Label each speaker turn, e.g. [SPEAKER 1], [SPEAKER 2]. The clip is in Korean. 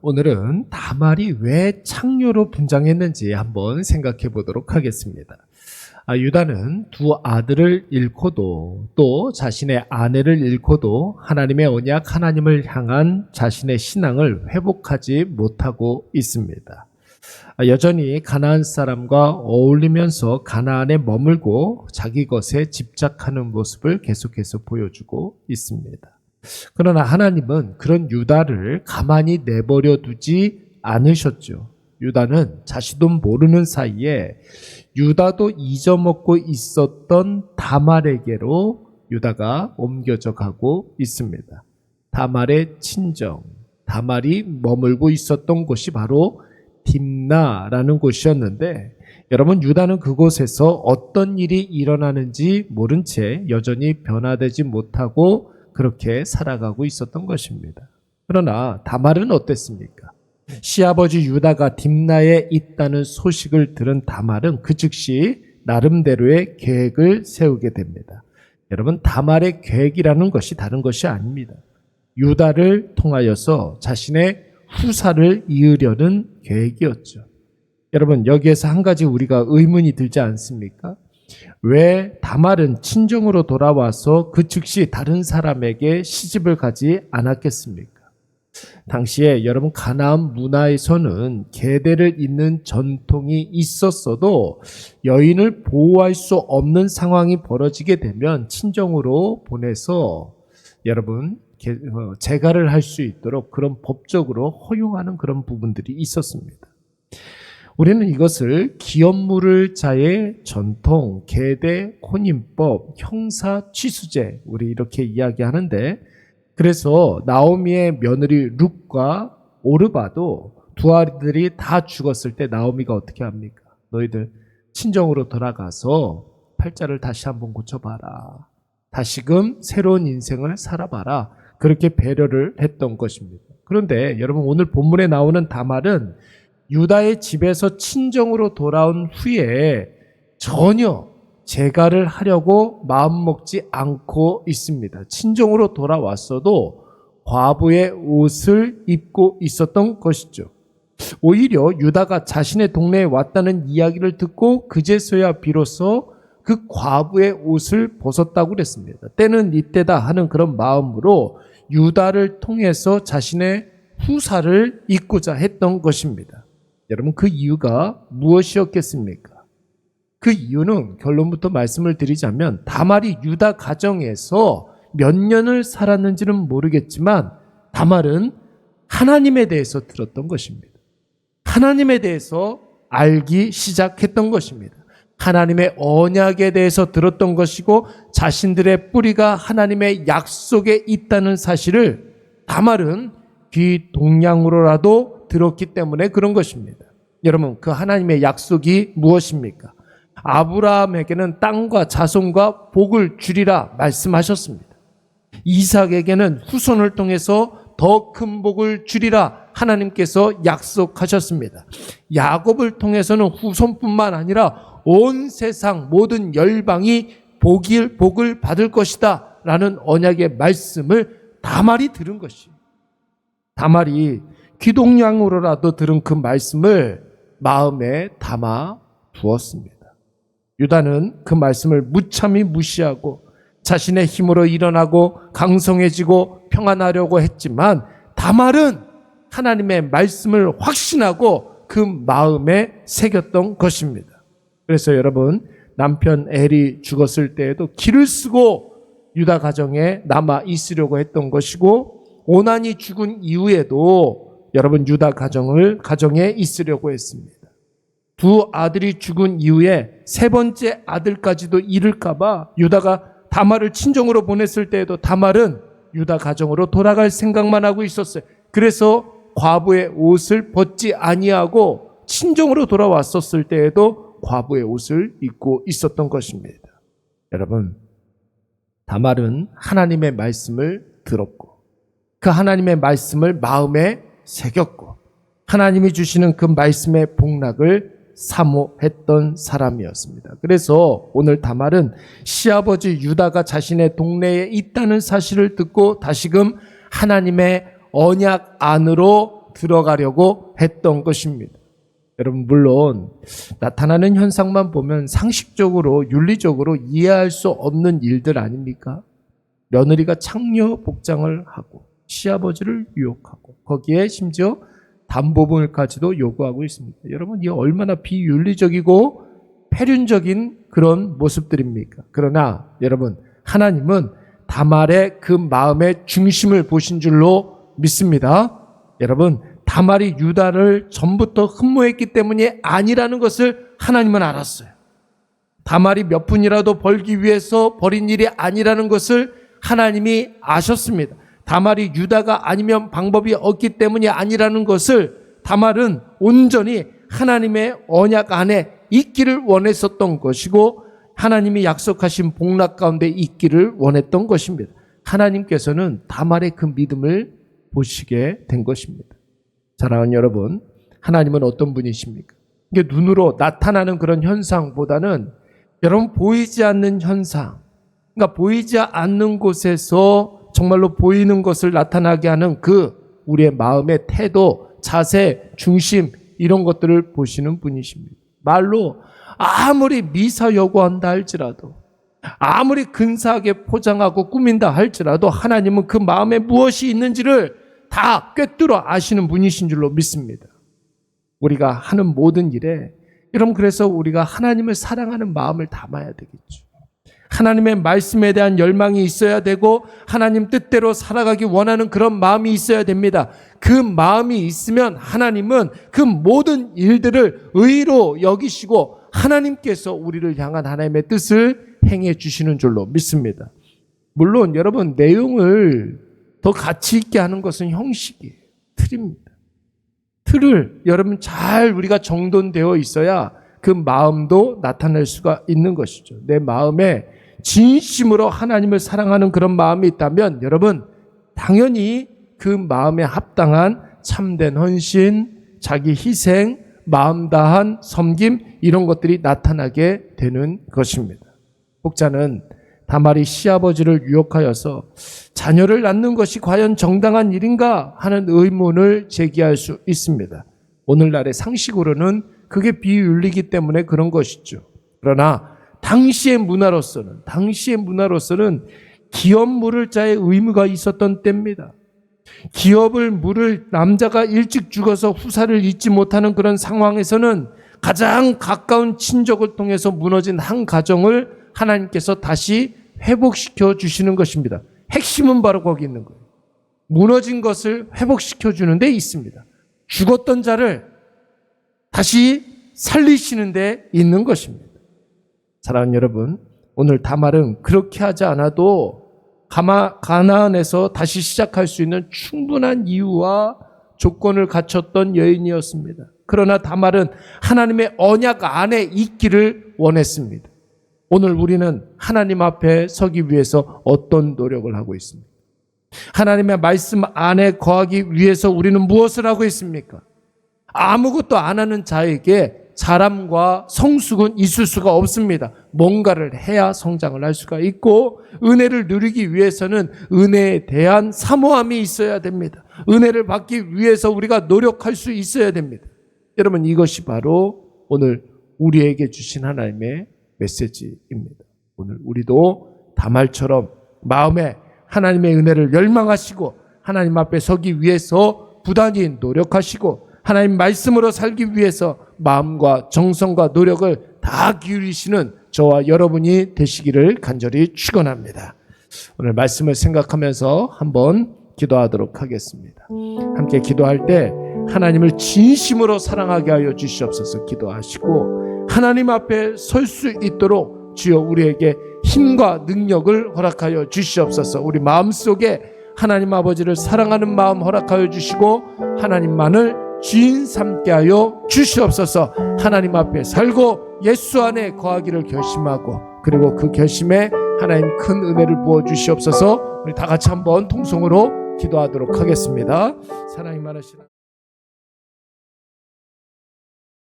[SPEAKER 1] 오늘은 다말이 왜 창녀로 분장했는지 한번 생각해 보도록 하겠습니다. 유다는 두 아들을 잃고도 또 자신의 아내를 잃고도 하나님의 언약 하나님을 향한 자신의 신앙을 회복하지 못하고 있습니다. 여전히 가나안 사람과 어울리면서 가나안에 머물고 자기 것에 집착하는 모습을 계속해서 보여주고 있습니다. 그러나 하나님은 그런 유다를 가만히 내버려 두지 않으셨죠. 유다는 자신도 모르는 사이에 유다도 잊어먹고 있었던 다말에게로 유다가 옮겨져 가고 있습니다. 다말의 친정, 다말이 머물고 있었던 곳이 바로 딥나라는 곳이었는데, 여러분, 유다는 그곳에서 어떤 일이 일어나는지 모른 채 여전히 변화되지 못하고 그렇게 살아가고 있었던 것입니다. 그러나 다말은 어땠습니까? 시아버지 유다가 딥나에 있다는 소식을 들은 다말은 그 즉시 나름대로의 계획을 세우게 됩니다. 여러분, 다말의 계획이라는 것이 다른 것이 아닙니다. 유다를 통하여서 자신의 후사를 이으려는 계획이었죠. 여러분, 여기에서 한 가지 우리가 의문이 들지 않습니까? 왜 다말은 친정으로 돌아와서 그 즉시 다른 사람에게 시집을 가지 않았겠습니까? 당시에 여러분, 가나안 문화에서는 계대를 잇는 전통이 있었어도 여인을 보호할 수 없는 상황이 벌어지게 되면 친정으로 보내서 여러분 재가를 할 수 있도록 그런 법적으로 허용하는 그런 부분들이 있었습니다. 우리는 이것을 기업물을 자의 전통, 계대, 혼인법, 형사 취수제, 우리 이렇게 이야기하는데, 그래서 나오미의 며느리 룻과 오르바도 두 아들이 다 죽었을 때 나오미가 어떻게 합니까? 너희들 친정으로 돌아가서 팔자를 다시 한번 고쳐봐라. 다시금 새로운 인생을 살아봐라. 그렇게 배려를 했던 것입니다. 그런데 여러분, 오늘 본문에 나오는 다말은 유다의 집에서 친정으로 돌아온 후에 전혀 재가를 하려고 마음먹지 않고 있습니다. 친정으로 돌아왔어도 과부의 옷을 입고 있었던 것이죠. 오히려 유다가 자신의 동네에 왔다는 이야기를 듣고 그제서야 비로소 그 과부의 옷을 벗었다고 그랬습니다. 때는 이때다 하는 그런 마음으로 유다를 통해서 자신의 후사를 잇고자 했던 것입니다. 여러분, 그 이유가 무엇이었겠습니까? 그 이유는 결론부터 말씀을 드리자면 다말이 유다 가정에서 몇 년을 살았는지는 모르겠지만 다말은 하나님에 대해서 들었던 것입니다. 하나님에 대해서 알기 시작했던 것입니다. 하나님의 언약에 대해서 들었던 것이고 자신들의 뿌리가 하나님의 약속에 있다는 사실을 다말은 귀동냥으로라도 들었기 때문에 그런 것입니다. 여러분, 그 하나님의 약속이 무엇입니까? 아브라함에게는 땅과 자손과 복을 주리라 말씀하셨습니다. 이삭에게는 후손을 통해서 더 큰 복을 주리라 하나님께서 약속하셨습니다. 야곱을 통해서는 후손뿐만 아니라 온 세상 모든 열방이 복을 받을 것이다 라는 언약의 말씀을 다말이 들은 것이에요. 다말이 귀동냥으로라도 들은 그 말씀을 마음에 담아 두었습니다. 유다는 그 말씀을 무참히 무시하고 자신의 힘으로 일어나고 강성해지고 평안하려고 했지만 다말은 하나님의 말씀을 확신하고 그 마음에 새겼던 것입니다. 그래서 여러분, 남편 엘이 죽었을 때에도 길을 쓰고 유다 가정에 남아 있으려고 했던 것이고, 오난이 죽은 이후에도 여러분 유다 가정에 있으려고 했습니다. 두 아들이 죽은 이후에 세 번째 아들까지도 잃을까봐 유다가 다말을 친정으로 보냈을 때에도 다말은 유다 가정으로 돌아갈 생각만 하고 있었어요. 그래서 과부의 옷을 벗지 아니하고 친정으로 돌아왔었을 때에도 과부의 옷을 입고 있었던 것입니다. 여러분, 다말은 하나님의 말씀을 들었고 그 하나님의 말씀을 마음에 새겼고 하나님이 주시는 그 말씀의 복락을 사모했던 사람이었습니다. 그래서 오늘 다말은 시아버지 유다가 자신의 동네에 있다는 사실을 듣고 다시금 하나님의 언약 안으로 들어가려고 했던 것입니다. 여러분, 물론 나타나는 현상만 보면 상식적으로 윤리적으로 이해할 수 없는 일들 아닙니까? 며느리가 창녀 복장을 하고 시아버지를 유혹하고 거기에 심지어 담보물까지도 요구하고 있습니다. 여러분, 이게 얼마나 비윤리적이고 폐륜적인 그런 모습들입니까? 그러나 여러분, 하나님은 다말의 그 마음의 중심을 보신 줄로 믿습니다. 여러분, 다말이 유다를 전부터 흠모했기 때문이 아니라는 것을 하나님은 알았어요. 다말이 몇 푼이라도 벌기 위해서 벌인 일이 아니라는 것을 하나님이 아셨습니다. 다말이 유다가 아니면 방법이 없기 때문이 아니라는 것을 다말은 온전히 하나님의 언약 안에 있기를 원했었던 것이고 하나님이 약속하신 복락 가운데 있기를 원했던 것입니다. 하나님께서는 다말의 그 믿음을 보시게 된 것입니다. 사랑하는 여러분, 하나님은 어떤 분이십니까? 이게 눈으로 나타나는 그런 현상보다는 여러분 보이지 않는 현상, 그러니까 보이지 않는 곳에서 정말로 보이는 것을 나타나게 하는 그 우리의 마음의 태도, 자세, 중심 이런 것들을 보시는 분이십니다. 말로 아무리 미사 여구한다 할지라도 아무리 근사하게 포장하고 꾸민다 할지라도 하나님은 그 마음에 무엇이 있는지를 다 꿰뚫어 아시는 분이신 줄로 믿습니다. 우리가 하는 모든 일에 여러분, 그래서 우리가 하나님을 사랑하는 마음을 담아야 되겠죠. 하나님의 말씀에 대한 열망이 있어야 되고 하나님 뜻대로 살아가기 원하는 그런 마음이 있어야 됩니다. 그 마음이 있으면 하나님은 그 모든 일들을 의로 여기시고 하나님께서 우리를 향한 하나님의 뜻을 행해 주시는 줄로 믿습니다. 물론 여러분, 내용을 더 가치 있게 하는 것은 형식이에요. 틀입니다. 틀을 여러분 잘 우리가 정돈되어 있어야 그 마음도 나타낼 수가 있는 것이죠. 내 마음에 진심으로 하나님을 사랑하는 그런 마음이 있다면 여러분, 당연히 그 마음에 합당한 참된 헌신, 자기 희생, 마음 다한 섬김 이런 것들이 나타나게 되는 것입니다. 혹자는 다말이 시아버지를 유혹하여서 자녀를 낳는 것이 과연 정당한 일인가 하는 의문을 제기할 수 있습니다. 오늘날의 상식으로는 그게 비윤리이기 때문에 그런 것이죠. 그러나 당시의 문화로서는 기업 물을 자의 의무가 있었던 때입니다. 기업을 물을 남자가 일찍 죽어서 후사를 잇지 못하는 그런 상황에서는 가장 가까운 친족을 통해서 무너진 한 가정을 하나님께서 다시 회복시켜 주시는 것입니다. 핵심은 바로 거기 있는 거예요. 무너진 것을 회복시켜 주는 데 있습니다. 죽었던 자를 다시 살리시는 데 있는 것입니다. 사랑하는 여러분, 오늘 다말은 그렇게 하지 않아도 가나안에서 다시 시작할 수 있는 충분한 이유와 조건을 갖췄던 여인이었습니다. 그러나 다말은 하나님의 언약 안에 있기를 원했습니다. 오늘 우리는 하나님 앞에 서기 위해서 어떤 노력을 하고 있습니까? 하나님의 말씀 안에 거하기 위해서 우리는 무엇을 하고 있습니까? 아무것도 안 하는 자에게 사람과 성숙은 있을 수가 없습니다. 뭔가를 해야 성장을 할 수가 있고 은혜를 누리기 위해서는 은혜에 대한 사모함이 있어야 됩니다. 은혜를 받기 위해서 우리가 노력할 수 있어야 됩니다. 여러분, 이것이 바로 오늘 우리에게 주신 하나님의 메시지입니다. 오늘 우리도 다말처럼 마음에 하나님의 은혜를 열망하시고 하나님 앞에 서기 위해서 부단히 노력하시고 하나님 말씀으로 살기 위해서 마음과 정성과 노력을 다 기울이시는 저와 여러분이 되시기를 간절히 축원합니다. 오늘 말씀을 생각하면서 한번 기도하도록 하겠습니다. 함께 기도할 때 하나님을 진심으로 사랑하게 하여 주시옵소서. 기도하시고 하나님 앞에 설 수 있도록 주여 우리에게 힘과 능력을 허락하여 주시옵소서. 우리 마음속에 하나님 아버지를 사랑하는 마음 허락하여 주시고 하나님만을 주인 삼게 하여 주시옵소서. 하나님 앞에 살고 예수 안에 거하기를 결심하고 그리고 그 결심에 하나님 큰 은혜를 부어 주시옵소서. 우리 다 같이 한번 통성으로 기도하도록 하겠습니다. 사랑이 많으시나